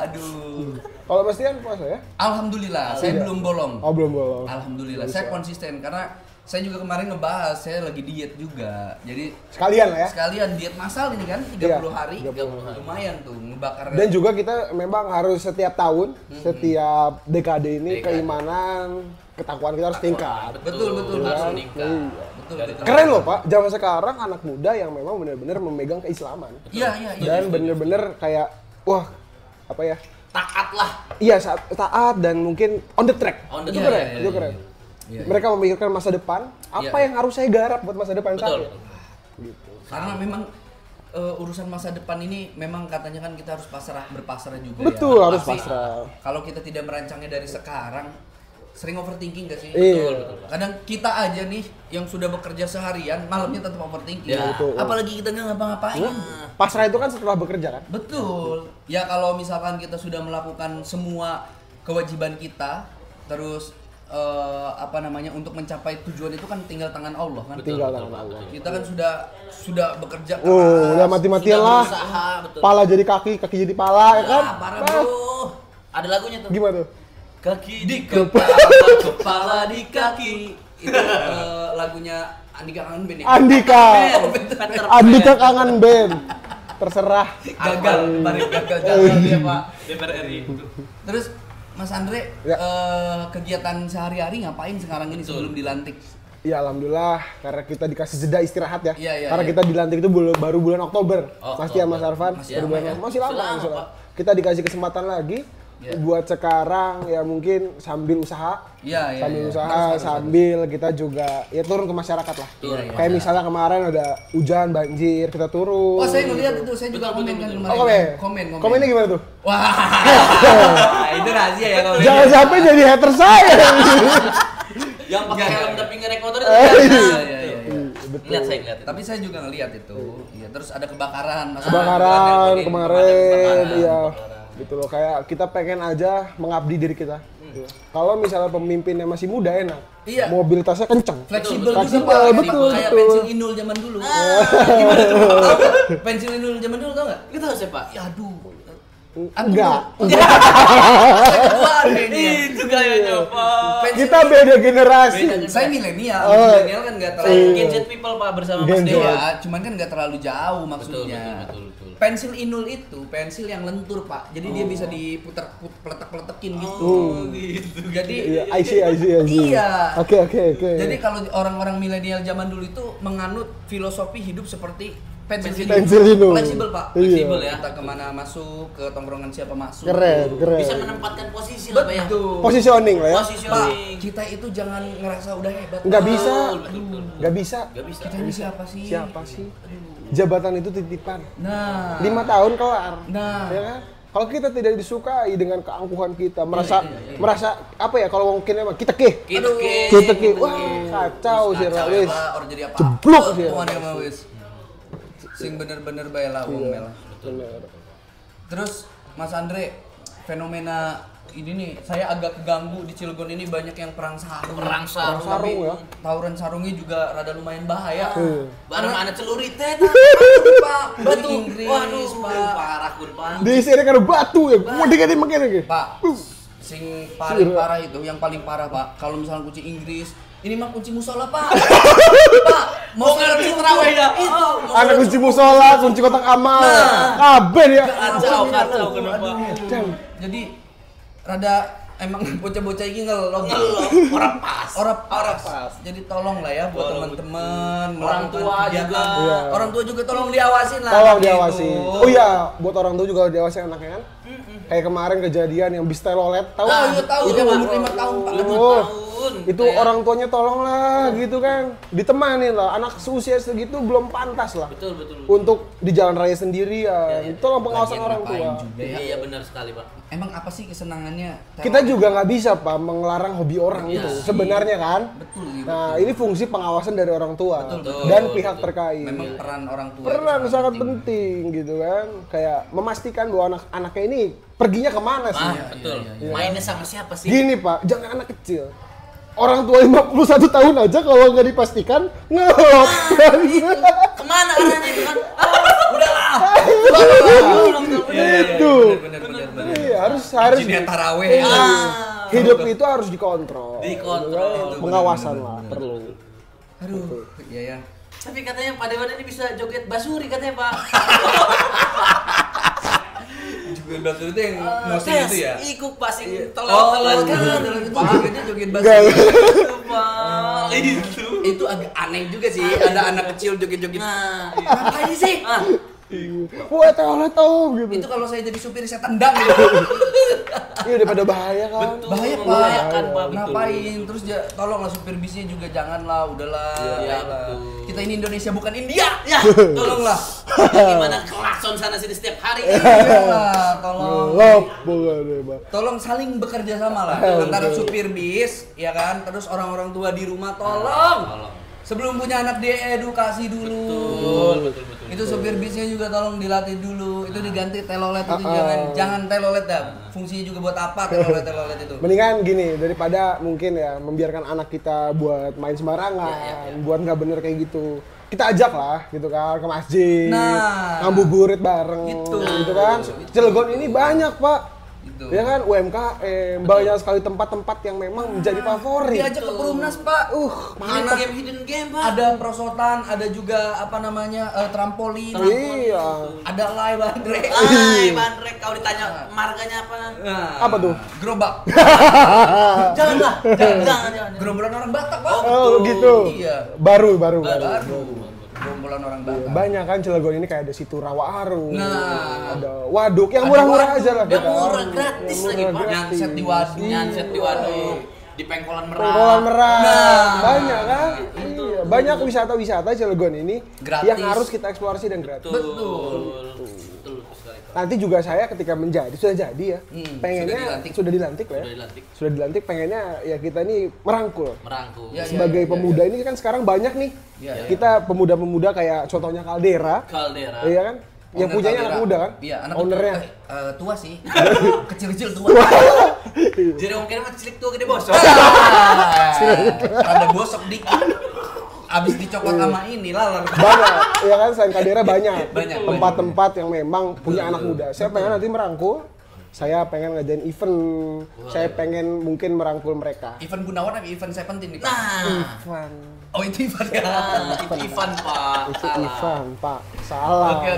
Aduh. Kalau Mas Tian puasa ya? Alhamdulillah, saya Iya. belum bolong. Oh, belum bolong. Alhamdulillah, saya konsisten karena saya juga kemarin ngebahas saya lagi diet juga. Jadi Sekalian lah ya. sekalian diet massal ini kan 30 Iya, hari, 30 hari. lumayan tuh ngebakar. Dan juga kita memang harus setiap tahun, setiap dekade ini Dekade. keimanan, ketakwaan kita harus tingkat. Betul, betul, Harus betul. meningkat. Iya. Betul, Dari betul. Keren loh Pak, zaman sekarang anak muda yang memang benar-benar memegang keislaman. Iya, iya, iya. Dan benar-benar kayak, wah apa ya, Taat lah. iya taat dan mungkin on the track. On the Itu track. keren, Iya, itu iya, keren. iya. Iya, Mereka memikirkan masa depan, apa Iya. yang harus saya garap buat masa depan Betul. saya. Gitu. Karena memang urusan masa depan ini memang katanya kan kita harus berpasrah juga Betul, ya. harus Pasti, pasrah. Kalau kita tidak merancangnya dari sekarang, sering overthinking gak sih? Iya. Betul, Pak. Kadang kita aja nih yang sudah bekerja seharian, malamnya tetap overthinking. Ya, betul. apalagi kita nggak ngapa-ngapain. Pasrah itu kan setelah bekerja kan? Betul. Ya kalau misalkan kita sudah melakukan semua kewajiban kita, terus untuk mencapai tujuan itu kan tinggal tangan Allah kan. Tinggal betul, tangan Pak. Allah. Kita kan sudah bekerja keras. Oh, udah mati-matian Sudah lah. berusaha, betul. Pala jadi kaki, kaki jadi pala ya kan? Ah, parah bro. Ada lagunya tuh. Gimana tuh? Kaki di kepala, kepala di kaki. Itu lagunya Andika Kangen Band ya? Andika. Peter Andika Pan. kangen band. Terserah. Gagal, balik gagal ya Pak. DPR RI. Terus Mas Andre, Ya. kegiatan sehari-hari ngapain sekarang ini sebelum dilantik? Ya alhamdulillah karena kita dikasih jeda istirahat ya. Iya, iya, Karena iya. kita dilantik itu baru bulan Oktober. Oktober. Pasti ya Mas Arfan. Masih Baru lama bulan ya? Masih lama, Masih lama, masih lama. Pak. Kita dikasih kesempatan lagi Iya. buat sekarang ya mungkin sambil usaha. Iya, iya. Sambil iya. usaha, Harus. sambil kita juga ya turun ke masyarakat lah. Turun ke Kayak misalnya kemarin ada hujan, banjir, kita turun. Oh, saya ngeliat itu, saya juga Betul, komen betul, kan betul. kemarin. Oh, komen. Komen. Komennya gimana tuh? Wah, itu rahasia ya komen. Jangan sampai jadi hater saya. Yang pakai Enggak, helm enggak. tapi ngerek motor itu. Iya, kan? iya, iya, iya. Betul. Lihat saya lihat. Tapi saya juga ngeliat itu. Iya, terus ada kebakaran. Mas. Kebakaran Kebakaran, kemarin, iya. kebakaran. Gitu loh, kayak kita pengen aja mengabdi diri kita. Iya. Kalau misalnya pemimpinnya masih muda enak, Iya. mobilitasnya kenceng. Fleksibel Betul, juga betul. Pak. Betul, Kayak betul. pensil Inul zaman dulu. Gimana tuh? Tahu nggak? Pensil Inul zaman dulu tau nggak? Itu harus siapa? Ya aduh. Enggak. Wah, ini ya. Itu kayaknya Pak. Pensil Kita beda generasi. Beda. Saya milenial, Oh. milenial kan nggak terlalu Gen Z people Pak bersama Mas Gen Z. Dewa. ya, cuman kan nggak terlalu jauh Betul, maksudnya. betul, betul. Pensil Inul itu pensil yang lentur Pak, jadi dia bisa diputar peletek-peletekin gitu. gitu. Jadi Iya, I see. Iya. Oke. Jadi kalau orang-orang milenial zaman dulu itu menganut filosofi hidup seperti pensil Pensil Inul. fleksibel Pak. Iya. Fleksibel ya. Kita kemana masuk, ke tongkrongan siapa masuk. Keren. Bisa menempatkan posisi lah Pak ya. Betul. Positioning lah ya. Pak, Positioning. kita itu jangan ngerasa udah hebat. Nggak Pak. bisa. Betul. Nggak bisa. Gak bisa. Kita ini siapa sih? Siapa sih? Jabatan itu titipan. Nah. 5 tahun kelar. Nah. Ya kan? Kalau kita tidak disukai dengan keangkuhan kita, merasa apa ya kalau mungkin emang kita ke. Wah, kacau sih wis. Orang jadi apa? Jeblok sih. Wis. Sing bener-bener bae lah wong lah. Bener. Terus Mas Andre, fenomena ini nih, saya agak keganggu di Cilegon ini banyak yang perang sarung. Perang sarung Sarung ya. Tawuran sarungnya juga rada lumayan bahaya. bareng anak celurit teh Pak, batu Inggris, waduh Pak. parah kun Pak. Di sini kan batu ya. Mending kan makin lagi. Pak, sing paling parah itu, yang paling parah Pak, kalau misalnya kunci Inggris, ini mah kunci musola Pak. Pak, Mau ngerti terawih dah. Itu. Ada kunci musola, kunci kotak amal. Kabeh ya. Kacau kenapa? Jadi rada emang bocah-bocah ini ngelong. Orang pas. Orang pas. Jadi tolong lah ya buat teman-teman Orang melakukan tua kegiatan. juga. Iya. Orang tua juga tolong diawasin lah. Tolong anaknya diawasi. itu. Oh iya, buat orang tua juga diawasi anaknya kan. Kayak kemarin kejadian yang bis telolet, tahu? Oh iya tahu, Itu dia Pak. umur 5 tahun Pak. Oh, tahun. itu orang tuanya tolong lah gitu kan. Ditemanin lah, anak seusia segitu belum pantas lah. Betul. Untuk di jalan raya sendirian. Tolong pengawasan Lagian orang tua. ngapain juga ya? Iya benar sekali Pak. Emang apa sih kesenangannya? Kita juga nggak bisa Pak melarang hobi orang Iya itu sih. sebenarnya kan. Betul gitu. Nah, ini fungsi pengawasan dari orang tua Betul. dan pihak terkait. Memang peran orang tua. itu Peran sangat penting gitu kan. Kayak memastikan bahwa anak-anaknya ini perginya kemana sih? Betul. Mainnya sama siapa sih? Gini Pak, jangan anak kecil. Orang tua 51 tahun aja kalau nggak dipastikan ngelop. Kemana arahnya itu kan? Udahlah. Itu. Bener. Iya, harus Jinnya taraweh. Iya. Hidup itu harus dikontrol. Dikontrol. Gitu kan. Pengawasan lah perlu. Aduh, iya ya. Tapi katanya Pak Dewan ini bisa joget basuri katanya Pak. Joget basuri itu yang musik itu ya? Ikut passing Oh, tolong kan. Jogetnya joget Gak. basuri. itu Pak. Itu. Itu agak aneh juga sih, ada anak kecil joget-joget. Nah, Ngapain sih? Wah, tahu gitu. Itu kalau saya jadi supir saya tendang gitu. Iya daripada bahaya kan. Betul. Bahaya Pak. Membahayakan, Pak, betul. Ngapain? Terus tolonglah supir bisnya juga janganlah, udahlah. Iya, udahlah. betul. Kita ini Indonesia bukan India. Ya, Tolonglah. gimana klakson sana sini setiap hari. Iyalah, tolong. Ngelop bukan deh, Pak. Tolong saling bekerja sama lah antara supir bis, ya kan, terus orang-orang tua di rumah tolong. Sebelum punya anak diedukasi dulu. Betul. Itu supir bisnya juga tolong dilatih dulu. Itu diganti telolet itu Ah. jangan telolet dah. Fungsinya juga buat apa telolet itu? Mendingan gini, daripada mungkin ya membiarkan anak kita buat main sembarangan, buat nggak bener kayak gitu. Kita ajak lah gitu kan ke masjid, Nah. ngabuburit bareng gitu kan. Cilegon ini banyak Pak. Gitu. Ya kan UMKM, banyak sekali tempat-tempat yang memang menjadi favorit. Diajak ke Perumnas, Pak. Main Anak game hidden game Pak. ada perosotan, ada juga apa namanya trampolin. Iya. Ada live Andre. Bandrek kau ditanya marganya apa? Nah, Apa tuh? gerobak. Janganlah. Jangan. Gerombolan orang Batak, Pak. Oh gitu. Iya. Baru. Baru. Gerombolan orang Batak. Banyak kan Cilegon ini kayak ada situ Rawa Aru, Nah. ada waduk yang Ada murah-murah waduk, aja lah. Yang kita. murah gratis Yang lagi murah, Pak. gratis. Nyanset di waduk. Nyanset di waduk. Di Pengkolan Merak. Pengkolan Merak. Nah. Banyak kan? Iya, banyak wisata-wisata Cilegon ini Gratis. yang harus kita eksplorasi dan gratis. Betul. Betul sekali Pak. Nanti juga saya ketika sudah jadi ya, pengennya sudah dilantik lah ya. Sudah dilantik. Sudah dilantik pengennya ya kita ini merangkul. Merangkul. Ya, Sebagai pemuda ini kan sekarang banyak nih. Iya, iya. Kita pemuda-pemuda kayak contohnya Caldera, Caldera. iya kan? Yang Owner punyanya anak Caldera. muda kan? Iya, anak Ownernya. tua sih. Kecil-kecil tua. Jadi mungkin mah cilik tua gede bosok. Ada bosok dikit. Abis dicoklat sama ini laler. Banyak, ya kan? Selain Caldera banyak. Banyak. Tempat-tempat yang memang punya anak muda. Saya pengen nanti merangkul. Saya pengen ngadain event. Saya pengen mungkin merangkul mereka. Event Gunawan apa event Seventeen nih, Pak? Nah, Ivan. Oh, itu event ya. itu Ivan Pak. Itu Salah. Ivan, Pak. Salah. Oke.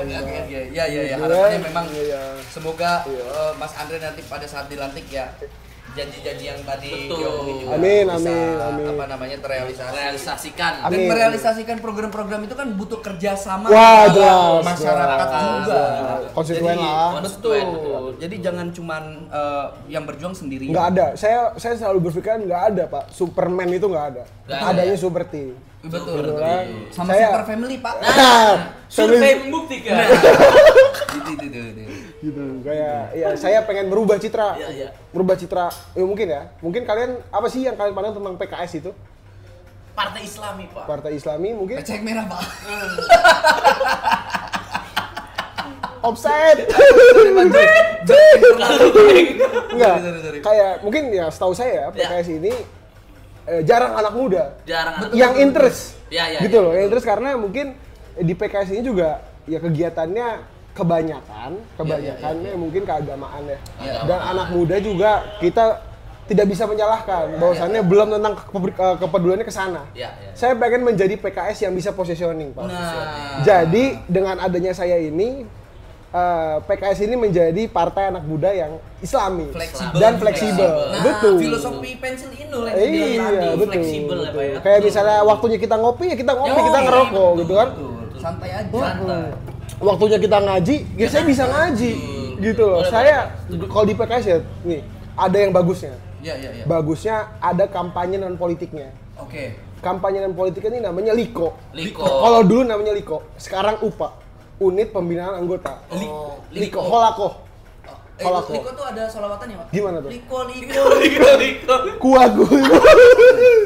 Ya. Iya, Harapannya memang iya. semoga Mas Andre nanti pada saat dilantik ya janji-janji yang tadi Betul. diomongin juga Amin, bisa, amin. apa namanya terrealisasi. Realisasikan. Amin. Dan merealisasikan program-program itu kan butuh kerjasama Wah, antara jelas, masyarakat jelas. juga. Konstituen Jadi, lah. Konstituen, Betul. Jadi jangan cuman yang berjuang sendiri. Nggak ada. Saya selalu berpikir nggak ada, Pak. Superman itu nggak ada. Nggak ada, Adanya ya? Super Team. Betul. Betul kan? Sama Saya- Super Family, Pak. Nah, Family- survei membuktikan. Itu. Gitu. Kayak ya saya pengen merubah citra. Iya, iya. Merubah citra. Ya mungkin ya. Mungkin kalian apa sih yang kalian pandang tentang PKS itu? Partai Islami, Pak. Partai Islami mungkin Cek merah, Pak. offset. Enggak. Sorry. Kayak mungkin ya setahu saya PKS ini jarang anak muda Jarang anak yang interest. Ya, gitu ya, loh, yang betul. interest karena mungkin di PKS ini juga ya kegiatannya kebanyakannya mungkin keagamaan ya. Iya. Dan anak muda juga kita tidak bisa menyalahkan bahwasannya belum tentang kepeduliannya ke sana. Ya, ya. Saya pengen menjadi PKS yang bisa positioning, Pak. Nah. Jadi dengan adanya saya ini PKS ini menjadi partai anak muda yang Islami Fleksibel dan juga. fleksibel. Nah, Betul. filosofi pensil Inul yang dibilang Iya, tadi. betul. fleksibel ya, Pak, ya. Kayak misalnya waktunya kita ngopi ya kita ngopi, kita ngerokok gitu kan. Betul. Santai aja. Santai. Waktunya kita ngaji, ya saya bisa ngaji gitu loh. Boleh, Saya kalau di PKS ya nih ada yang bagusnya. Iya. Bagusnya ada kampanye non politiknya. Oke. Kampanye non politiknya ini namanya LIKO. Liko. Kalau dulu namanya LIKO, sekarang UPA. Unit Pembinaan Anggota. LIKO. Holako. Holako. Liko tuh ada solawatannya, Pak. Gimana tuh? Liko. Liko. Kuagu.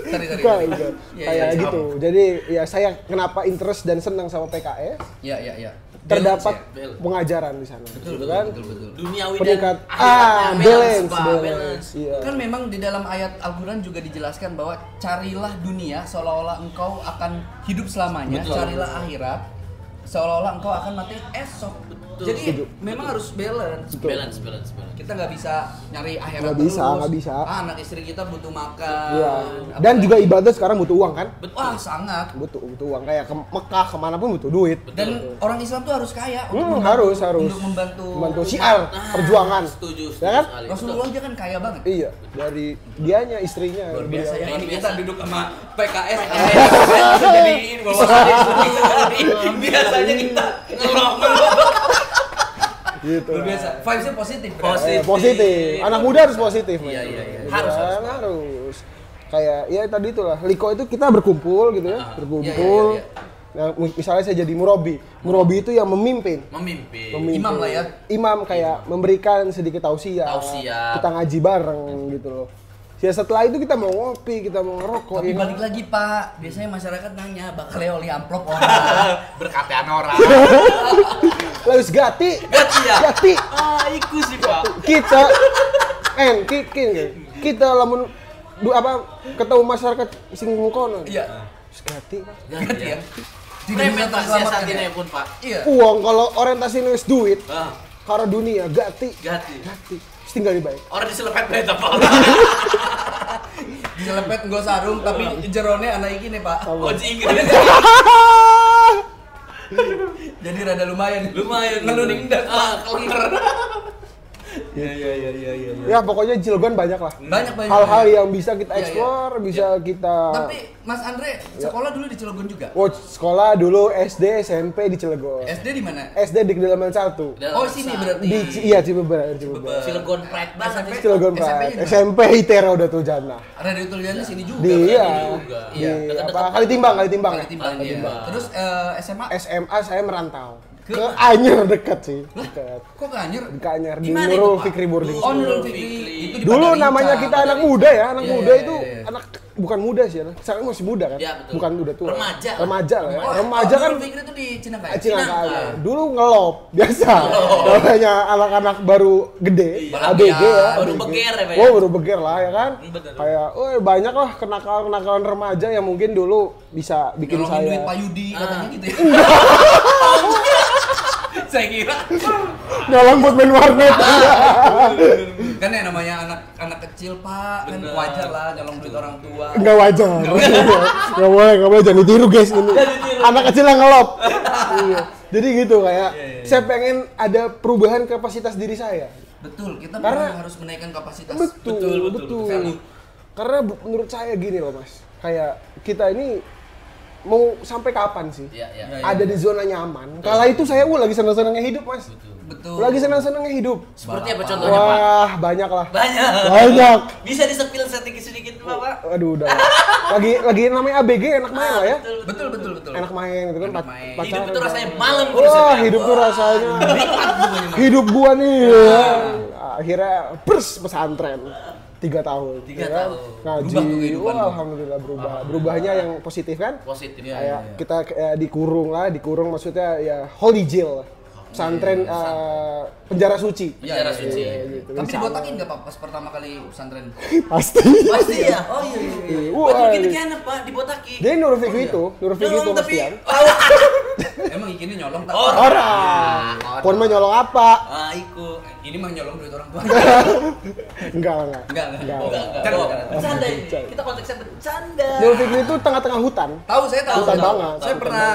Sorry. Bukan. Iya, Kayak iya, gitu. Jadi ya saya kenapa interest dan senang sama PKS? Iya. Terdapat Balance ya, pengajaran di sana. Betul, gitu kan? betul. Duniawi Peningkat dan akhiratnya balance, Pak. balance. Iya. Kan memang di dalam ayat Al-Quran juga dijelaskan bahwa carilah dunia seolah-olah engkau akan hidup selamanya, Betul. carilah akhirat seolah-olah engkau akan mati esok. Betul. Jadi Setuju. memang harus balance. Betul. Balance. Kita nggak bisa nyari akhirat Nggak bisa, terus. nggak bisa. Anak istri kita butuh makan. Iya. Apalagi- Dan juga ibadah sekarang butuh uang kan? Wah sangat. Butuh uang kayak ke Mekah kemanapun butuh duit. Dan orang Islam tuh harus kaya untuk Harus untuk membantu membantu syiar perjuangan. Setuju Ya kan? sekali. Rasulullah aja kan kaya banget. Iya, dari dianya, istrinya. Luar biasa ya. Luar Ini biasa. kita duduk sama PKS bisa jadiin bawasannya. Biasanya kita ngelong. Gitu. Luar biasa. Vibes-nya positif. Bro. Positif. Anak muda harus positif. Iya. Gitu Harus, kan? Harus. Kayak ya tadi itulah. Liko itu kita berkumpul gitu ya, berkumpul. Iya. Nah, misalnya saya jadi murabi. Murabi itu yang memimpin. Memimpin. Imam lah ya. Imam kayak memberikan sedikit tausiah. Tausiah. Kita ngaji bareng gitu loh. Ya setelah itu kita mau ngopi, kita mau ngerokok. Tapi ya balik kan? lagi Pak, biasanya masyarakat nanya bakal oli amplop orang. Berkatean orang. Lalu gati. Gati ya? Gati. Iku sih, Pak. Kita kita lamun ketemu masyarakat sing kono. Iya. Gati. Ganti ya. Remeh Pak terselamatkan siasatnya ya. pun, Pak. Iya. Uang kalau orientasi nulis duit, Ah, karo dunia gati. gati. Tinggal di baik. Orang diselepet beta, Pak. Diselepet nggo sarung tapi jerone anak iki nih Pak. Oji Inggris. Jadi rada lumayan. Lumayan. Ngeluning dah. Kelenger. Iya. Ya pokoknya Cilegon banyak lah. Banyak. Hal-hal yang bisa kita Iya, iya. eksplor, bisa kita. Tapi Mas Andre sekolah dulu di Cilegon juga. Oh, sekolah dulu SD, SMP di Cilegon. SD di mana? SD di Kedalaman 1. Oh, sini berarti. Iya, Cibeber. Cilegon Pride banget. SMP. Cilegon SMP-nya Pride. di mana? SMP Itera udah tuh Jana. Radio Tuliannya sini juga. Di berarti. iya, juga. di Iya, dekat-dekat. apa? Kali timbang. Kali timbang, iya. Terus SMA SMA saya merantau. Ke Anyer dekat sih. Dekat. kok ke Anyer? Ke Anyer di Di mana Nurul itu, Pak? Fikri Boarding. Oh, School. Nurul Fikri. Itu di Dulu Padalinca. namanya kita anak muda ya, anak Iya, muda iya, itu iya. anak bukan muda sih ya. Sekarang masih muda kan? Iya, betul. Bukan udah tua. Remaja. Remaja lah ya. Oh, Remaja kan Nurul Fikri itu di Cinangkai. Cinangkai. Dulu ngelop biasa. Namanya anak-anak baru gede, Iya. ABG ya. Baru ABG. beger ya, Pak, ya? Oh, baru beger lah ya kan. Betul. Kayak, banyak lah kenakalan remaja yang mungkin dulu bisa bikin Nyolongin duit saya. Pak Yudi katanya gitu ya. Saya kira Nyolong buat main warnet. kan ya namanya anak kecil Pak, kan wajar lah nyolong duit orang tua. Enggak wajar. Enggak boleh jangan ditiru guys ini. Anak kecil yang ngelop. Iya. Jadi gitu kayak saya pengen ada perubahan kapasitas diri saya. Betul, kita Karena- memang harus menaikkan kapasitas. Betul. Value. Karena menurut saya gini loh Mas. Kayak kita ini mau sampai kapan sih? Iya. Ada di zona nyaman. Kala itu saya lagi senang-senangnya hidup, Mas. Betul. Lagi senang-senangnya hidup. Seperti apa contohnya, Pak? Wah, banyak lah. Banyak. Bisa disepil sedikit Pak. Aduh, udah. lagi namanya ABG enak main lah ya. Betul. Enak main gitu kan. Enak main. Hidup itu rasanya malam Wah, hidup tuh rasanya. Hidup gua nih. Akhirnya pesantren. 3 tahun. 3 ya kan? tahun. Ngaji. Berubah tuh kehidupan Wah, lu. alhamdulillah berubah. Berubahnya yang positif kan? Positif. Kayak kita dikurung maksudnya ya holy jail. Pesantren penjara suci. Penjara suci. Gitu. Tapi Insya dibotakin nggak Pak pas pertama kali pesantren? Pasti. Pasti ya? Oh iya. Wah, Betul kita enak Pak, dibotaki. Dia Nur Fikri itu Nyolong Mas tapi Tian. Emang ikinnya nyolong tak? Orang. Pon mah nyolong apa? Iku. Ini mah nyolong duit orang tua. Enggak. Enggak. Bercanda ini. Kita konteksnya bercanda. Nur Fikri itu tengah-tengah hutan. Saya tahu. Hutan banget. Saya pernah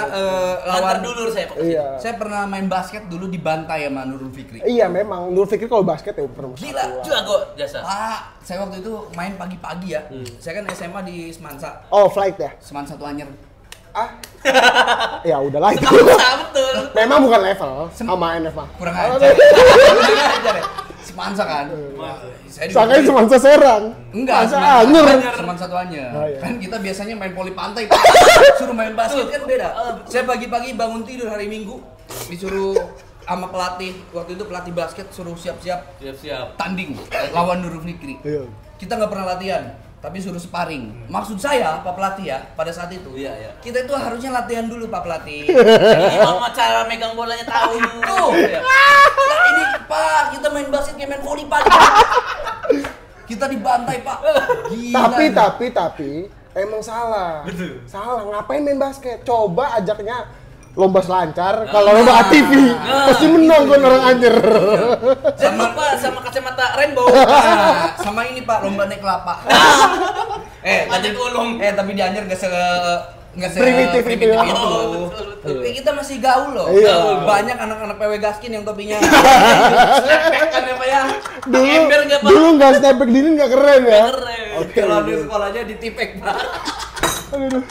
Lawan lawan dulur saya Pak. Iya. Saya pernah main basket dulu dibantai sama Nurul Fikri. Iya memang Nur Fikri kalau basket ya nomor Gila, satu lah. Jago jasa. Pak, saya waktu itu main pagi-pagi ya. Saya kan SMA di Semansa. Oh flight ya? Semansa tuh Anyer. Ya udahlah itu. Betul. Memang bukan level sama NF mah. Kurang ajar. Kurang ajar ya. Semansa kan. Saya Sangkain cuma Serang. Enggak, Masa Anyer. Semansa tuh Anyer. Oh, iya. Kan kita biasanya main voli pantai. Suruh main basket kan beda. Saya pagi-pagi bangun tidur hari Minggu disuruh sama pelatih, waktu itu pelatih basket suruh siap-siap tanding lawan Nurul Fikri. Iya. Kita nggak pernah latihan, tapi suruh sparring. Maksud saya, Pak Pelatih ya, pada saat itu, kita itu harusnya latihan dulu, Pak Pelatih. Gimana cara megang bolanya tahu. Tuh, nah, ini Pak, kita main basket kayak main voli Pak. Kita dibantai Pak. Gila. Tapi emang salah. Betul. Salah, ngapain main basket? Coba ajaknya lomba selancar, kalau lomba ATV pasti menang kan orang Anyer. Sama Pak, sama kacamata rainbow. Nah, sama ini Pak, lomba naik kelapa. Lanjut ulung. Tapi di Anyer nggak se Primitif itu. itu. Oh, betul. Kita masih gaul loh. Iya. Banyak anak-anak PW Gaskin yang topinya Kan ya Pak ya. Dulu Ember nggak Pak? dulu nggak snapback dini nggak keren ya. Keren. kalau di sekolahnya di tipek Pak. Aduh.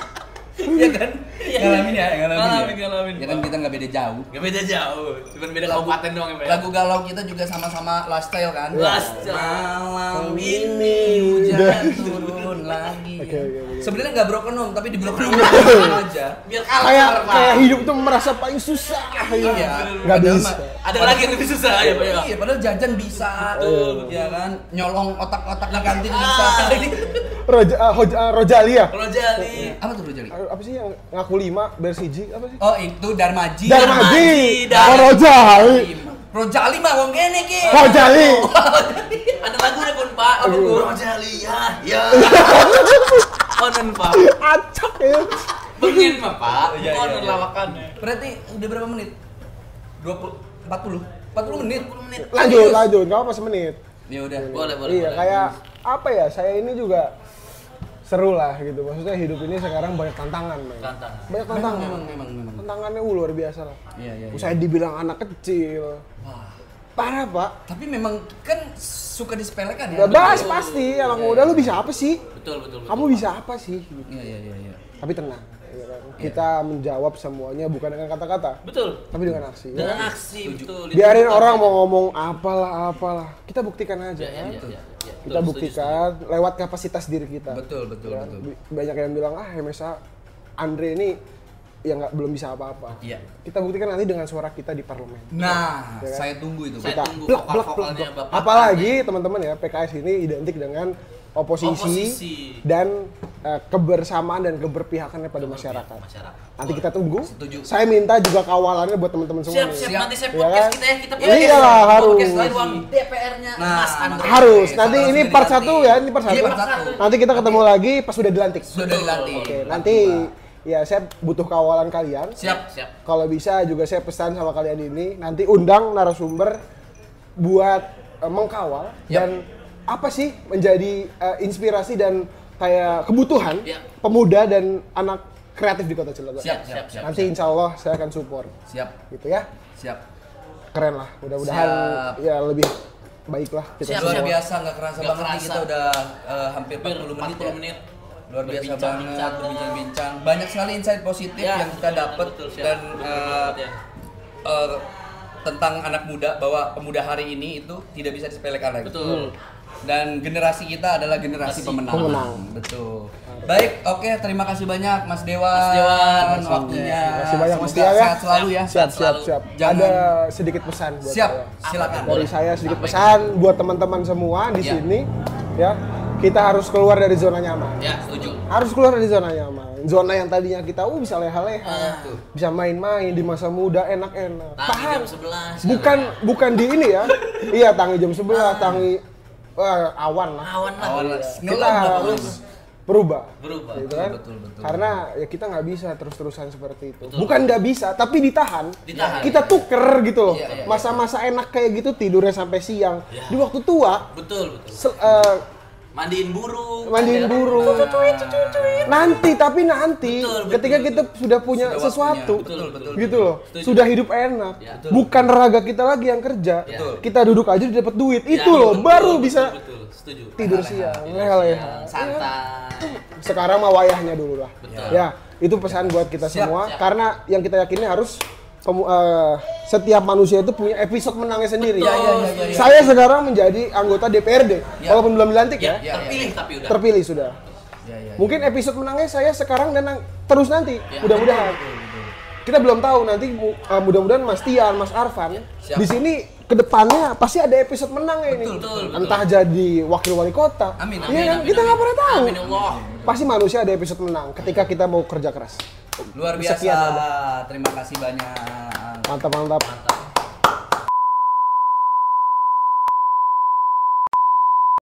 Iya kan? Ngalamin ya. Ngalamin. Ya kan kita nggak beda jauh. Gak beda jauh. Cuma beda kabupaten doang ya Pak ya. Lagu galau kita juga sama-sama lifestyle kan. Lifestyle. Malam ini hujan turun lagi. Oke. Sebenarnya nggak broken home, tapi di broken home aja. Biar kalah Pak. Kayak hidup tuh merasa paling susah. Iya. Nggak Padahal bisa. Ada lagi yang lebih susah ya Pak ya. Iya, padahal jajan bisa. Ya kan? Nyolong otak-otak di kantin bisa. Rojali ya? Rojali. Apa tuh Rojali? Apa sih yang ngaku 5 bersiji apa sih? Oh, itu Darmaji. Darmaji. Dar- Oh, Rojali. Rojali mah wong kene ki. Rojali. Ada lagunya pun Pak. Apa tuh? Rojali ya. Onen Pak. Acak ya. Pengen mah Pak. Iya, Onen iya. lawakannya. Berarti udah berapa menit? 40 menit. 40 menit. Lanjut. Enggak apa semenit. Ya udah. Boleh. Iya, kayak apa ya? Saya ini juga seru lah gitu. Maksudnya hidup ini sekarang banyak tantangan, men. Banyak tantangan. Memang. Tantangannya luar biasa lah. Iya. Saya dibilang anak kecil. Wah. Parah, Pak. Tapi memang kan suka disepelekan ya. Udah bahas pasti, anak muda lu bisa apa sih? Betul. Kamu bisa apa sih? Gitu. Iya. Tapi tenang, ya kan? Kita menjawab semuanya bukan dengan kata-kata, Betul. tapi dengan aksi. Dengan ya. aksi betul. Biarin orang mau ngomong apalah, kita buktikan aja. Ya. Kita buktikan lewat kapasitas diri kita. Betul. Ya, banyak yang bilang MSA Andre ini ya belum bisa apa-apa. Iya. Kita buktikan nanti dengan suara kita di parlemen. Nah, Ya kan? saya tunggu itu. Saya Kita tunggu blok. vokal-vokalnya Bapak. Apalagi teman-teman ya, PKS ini identik dengan oposisi. Dan kebersamaan dan keberpihakannya pada masyarakat. Nanti kita tunggu. Setuju. Saya minta juga kawalannya buat teman-teman semua. nih. Siap. Nanti saya Ya podcast kan? kita ya. Kita Iya lah, harus. podcast lain ruang DPR-nya Nah, Mas Andre. Harus. Oke, Nanti salah ini sendiri part dilantik. 1 ya, ini part 1. Iya, part satu. Nanti kita ketemu lagi pas sudah dilantik. Sudah dilantik. Oke, nanti ya saya butuh kawalan kalian. Siap. Kalau bisa juga saya pesan sama kalian ini, nanti undang narasumber buat mengkawal Yap. dan apa sih menjadi inspirasi dan kayak kebutuhan Yap. pemuda dan anak kreatif di Kota Cilegon. Siap. Nanti insya Allah saya akan support. Siap. Gitu ya. Siap. Keren lah. Mudah-mudahan Siap. ya lebih baik lah kita Siap, semua. Luar biasa, nggak kerasa Nggak banget nih kerasa. kita udah hampir 40 menit. 40 menit. luar biasa banget, Berbincang-bincang. berbincang-bincang. Banyak sekali insight positif Ya, yang kita dapat betul, siap. dan Betul banget, ya. tentang anak muda, bahwa pemuda hari ini itu tidak bisa disepelekan lagi. Betul. Dan generasi kita adalah generasi pemenang. Pemenang. Betul. Baik, oke, terima kasih banyak Mas Dewan. Mas Dewan, waktunya. Terima kasih banyak, Mas Semoga Tia, ya. sehat selalu ya. Siap. Jangan- Ada sedikit pesan buat Siap, saya. silakan. Dari saya sedikit pesan buat teman-teman semua di Ya. sini, ya. Kita harus keluar dari zona nyaman. Ya, setuju. Harus keluar dari zona nyaman. Zona yang tadinya kita bisa leha-leha, bisa main-main di masa muda enak-enak. Tangi Tahan. jam 11. Bukan di ini ya. Iya, tangi jam 11, tangi awan lah. Awan lah. Awan lah. Kita Ngelap lah harus berubah. Berubah. Gitu kan? Betul. Karena ya kita nggak bisa terus-terusan seperti itu. Bukan nggak bisa, tapi ditahan. Ditahan. Kita tuker gitu loh. Iya. Masa-masa enak kayak gitu tidurnya sampai siang. Iya. Di waktu tua Betul. Mandiin burung. mandiin burung. Nanti Betul. ketika kita sudah punya Sudah sesuatu, waktunya. Betul. gitu loh. Setuju. Sudah hidup enak. Ya. Bukan raga kita lagi yang kerja. Betul. Kita duduk aja udah dapat duit. Ya, Itu loh betul, baru betul, bisa Betul. Setuju. tidur siang, leha-leha. Santai. Sekarang mah wayahnya dulu lah. Betul. Ya, itu pesan buat kita Siap, semua. siap. Karena yang kita yakini harus setiap manusia itu punya episode menangnya sendiri. Betul. Iya. Saya sekarang menjadi anggota DPRD, Ya. walaupun belum dilantik Ya, ya, terpilih tapi udah. terpilih sudah. Ya. Mungkin episode menangnya saya sekarang dan terus nanti, Ya. mudah-mudahan. Kita belum tahu nanti, mudah-mudahan Mas Tian, Mas Arfan, Siap. di sini kedepannya pasti ada episode menangnya ini. Betul. Entah jadi wakil wali kota, Amin. iya kan? Kita nggak pernah tahu. Amin Allah. Pasti manusia ada episode menang ketika kita mau kerja keras. Luar biasa. Sekian, Terima kasih banyak. Mantap. Mantap.